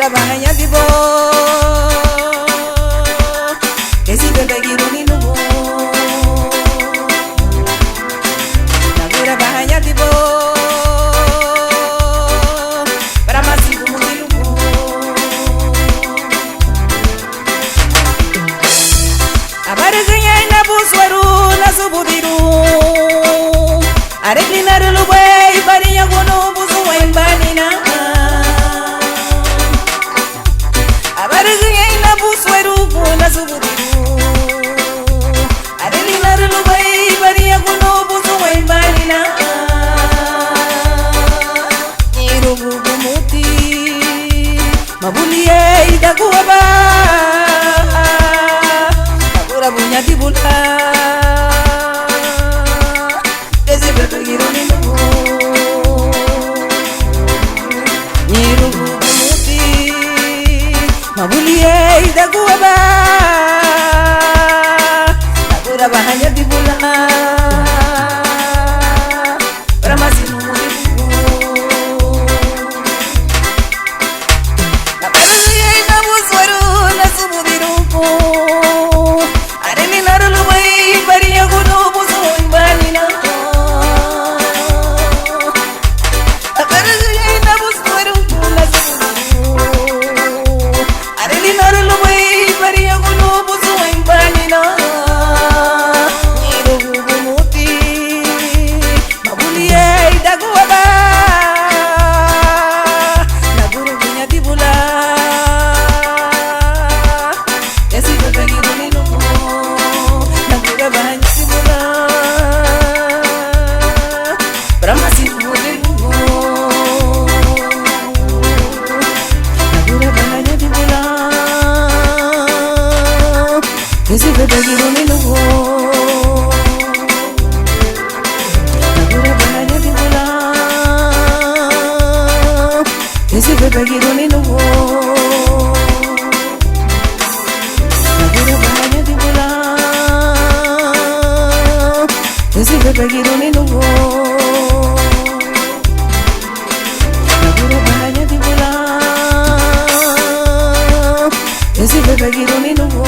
Nagura bahaya dibo Kesi bebe giruni nubo Nagura bahaya dibo Para masibu mungilubo Abariganya ina buswaru nasubudiru Areklina rulubwe ibariya gono buzu wa imbanina Abariganya ina buswaru nasubudiru Areklina rulubwe ibariya gono buzu wa imbanina Nirugu gumuti Mabuliye idaguwaba Nagura bunya dibula Desi bebe gironi nubo Nirugu gumuti Mabuliye idaguwaba Nagura bahanya dibula Ramasimu mulibu Nabariganya ina buswaru nasubudiruko Areni narulubai bariya guno buzu imbanina Nabariganya ina buswaru nasubudiruko Areni narulubai bariya guno buzu imbanina Nirugu gumuti Mabuliye idaguwaba Nagura bunya dibula Desi bebe gironi nubo Nagura bahanya dibula Brahma sibu dilubo Nagura bahanya dibula Desi bebe gironi nubo Nagura bahanya dibula Desi bebe gironi nubo Nagura bahanya dibula Desi bebe gironi nubo Nagura bahanya dibula Desi bebe gironi nubo